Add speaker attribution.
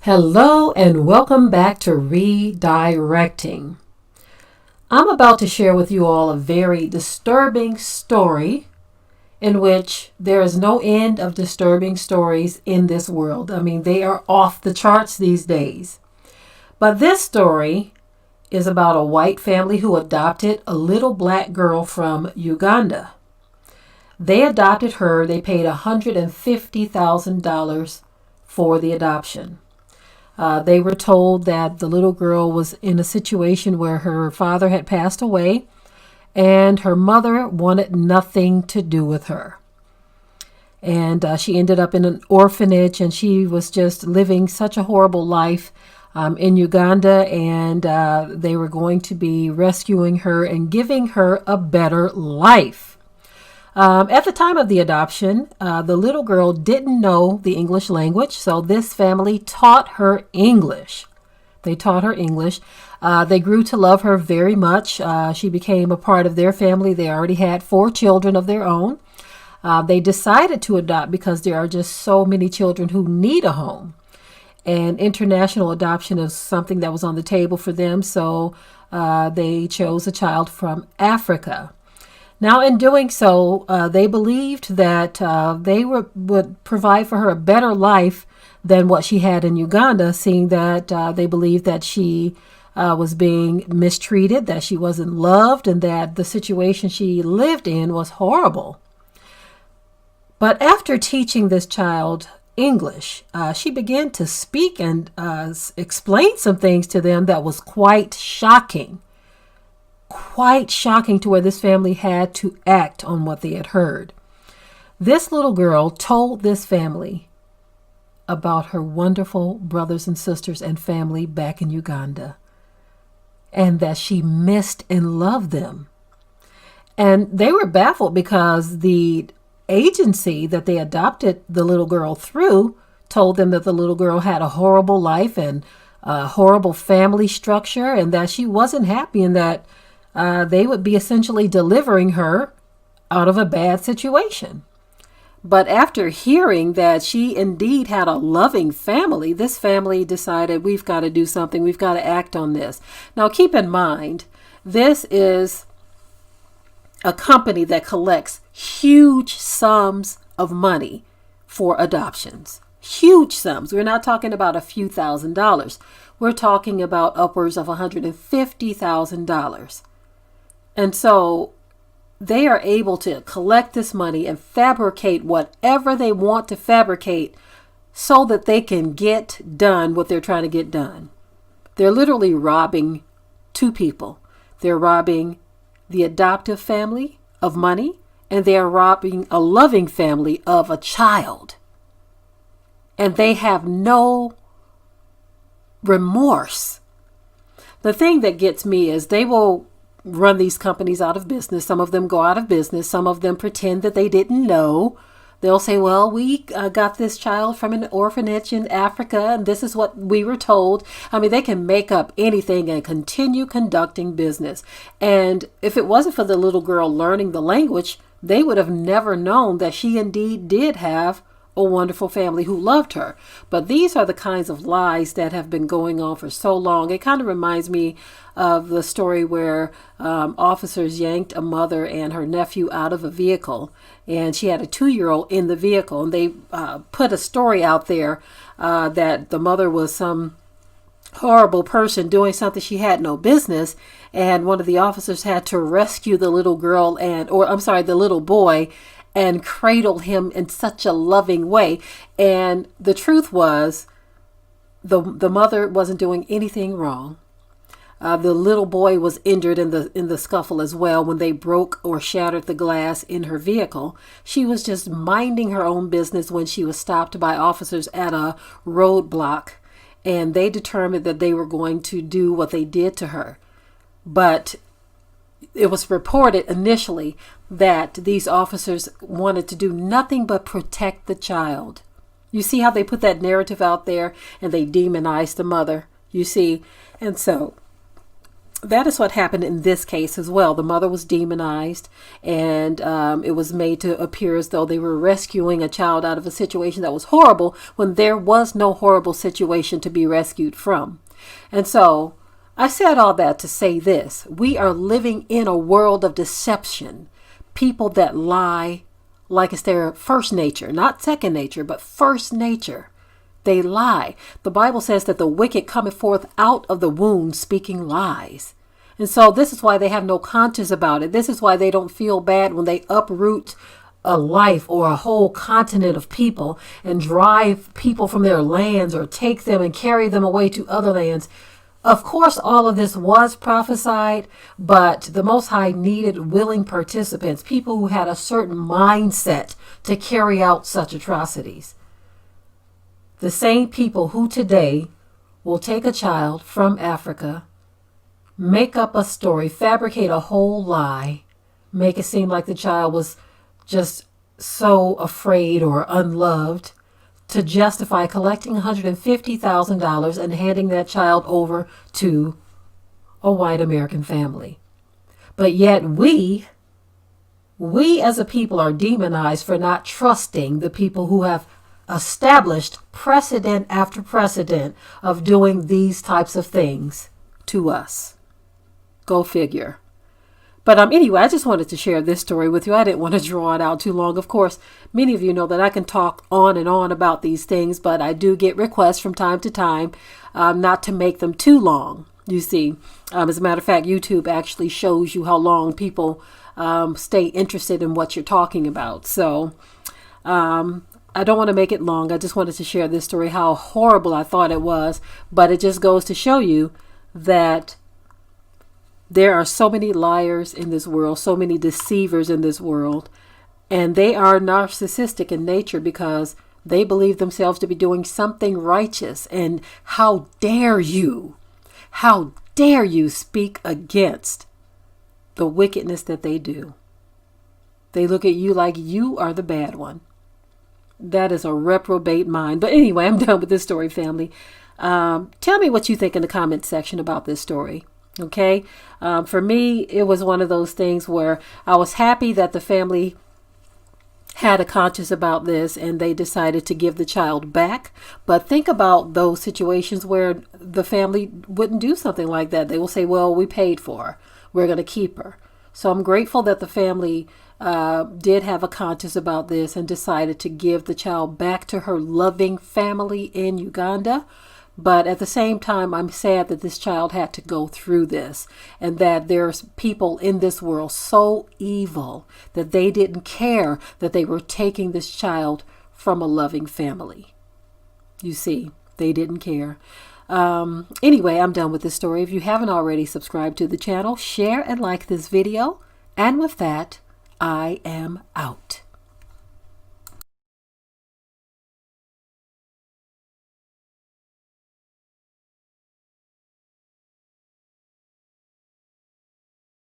Speaker 1: Hello and welcome back to Redirecting. I'm about to share with you all a very disturbing story in which there is no end of disturbing stories in this world. I mean, they are off the charts these days. But this story is about a white family who adopted a little black girl from Uganda. They adopted her. They paid $150,000 for the adoption. They were told that the little girl was in a situation where her father had passed away and her mother wanted nothing to do with her. And she ended up in an orphanage, and she was just living such a horrible life in Uganda, and they were going to be rescuing her and giving her a better life. At the time of the adoption, the little girl didn't know the English language, so this family taught her English. They taught her English. They grew to love her very much. She became a part of their family. They already had 4 children of their own. They decided to adopt because there are just so many children who need a home. And international adoption is something that was on the table for them, so they chose a child from Africa. Now, in doing so, they believed that they would provide for her a better life than what she had in Uganda, seeing that they believed that she was being mistreated, that she wasn't loved, and that the situation she lived in was horrible. But after teaching this child English, she began to speak and explain some things to them that was quite shocking to where this family had to act on what they had heard. This little girl told this family about her wonderful brothers and sisters and family back in Uganda, and that she missed and loved them. And they were baffled because the agency that they adopted the little girl through told them that the little girl had a horrible life and a horrible family structure, and that she wasn't happy, and that they would be essentially delivering her out of a bad situation. But after hearing that she indeed had a loving family, this family decided, we've got to do something. We've got to act on this. Now, keep in mind, this is a company that collects huge sums of money for adoptions. Huge sums. We're not talking about a few $1,000s. We're talking about upwards of $150,000. And so they are able to collect this money and fabricate whatever they want to fabricate so that they can get done what they're trying to get done. They're literally robbing 2 people. They're robbing the adoptive family of money, and they are robbing a loving family of a child. And they have no remorse. The thing that gets me is they will run these companies out of business. Some of them go out of business. Some of them pretend that they didn't know. They'll say, well, we got this child from an orphanage in Africa, and this is what we were told. I mean, they can make up anything and continue conducting business. And if it wasn't for the little girl learning the language, they would have never known that she indeed did have a wonderful family who loved her. But these are the kinds of lies that have been going on for so long. It kind of reminds me of the story where officers yanked a mother and her nephew out of a vehicle, and she had a 2-year-old in the vehicle, and they put a story out there that the mother was some horrible person doing something she had no business, and one of the officers had to rescue the little girl the little boy and cradle him in such a loving way. And the truth was, the mother wasn't doing anything wrong. The little boy was injured in the scuffle as well when they broke or shattered the glass in her vehicle. She was just minding her own business when she was stopped by officers at a roadblock, and they determined that they were going to do what they did to her. But it was reported initially that these officers wanted to do nothing but protect the child. You see how they put that narrative out there, and they demonized the mother, you see? And so that is what happened in this case as well. The mother was demonized, and it was made to appear as though they were rescuing a child out of a situation that was horrible when there was no horrible situation to be rescued from. And so I said all that to say this. We are living in a world of deception. People that lie like it's their first nature, not second nature, but first nature. They lie. The Bible says that the wicked cometh forth out of the womb speaking lies. And so this is why they have no conscience about it. This is why they don't feel bad when they uproot a life or a whole continent of people and drive people from their lands or take them and carry them away to other lands. Of course, all of this was prophesied, but the Most High needed willing participants, people who had a certain mindset to carry out such atrocities. The same people who today will take a child from Africa, make up a story, fabricate a whole lie, make it seem like the child was just so afraid or unloved, to justify collecting $150,000 and handing that child over to a white American family. But yet we as a people are demonized for not trusting the people who have established precedent after precedent of doing these types of things to us. Go figure. But anyway, I just wanted to share this story with you. I didn't want to draw it out too long. Of course, many of you know that I can talk on and on about these things, but I do get requests from time to time not to make them too long. You see, as a matter of fact, YouTube actually shows you how long people stay interested in what you're talking about. So I don't want to make it long. I just wanted to share this story, how horrible I thought it was. But it just goes to show you that there are so many liars in this world, so many deceivers in this world, and they are narcissistic in nature because they believe themselves to be doing something righteous. And how dare you speak against the wickedness that they do? They look at you like you are the bad one. That is a reprobate mind. But anyway, I'm done with this story, family. Tell me what you think in the comment section about this story. Okay. For me, it was one of those things where I was happy that the family had a conscience about this and they decided to give the child back. But think about those situations where the family wouldn't do something like that. They will say, well, we paid for her. We're going to keep her. So I'm grateful that the family did have a conscience about this and decided to give the child back to her loving family in Uganda. But at the same time, I'm sad that this child had to go through this and that there's people in this world so evil that they didn't care that they were taking this child from a loving family. You see, they didn't care. Anyway, I'm done with this story. If you haven't already subscribed to the channel, share and like this video. And with that, I am out.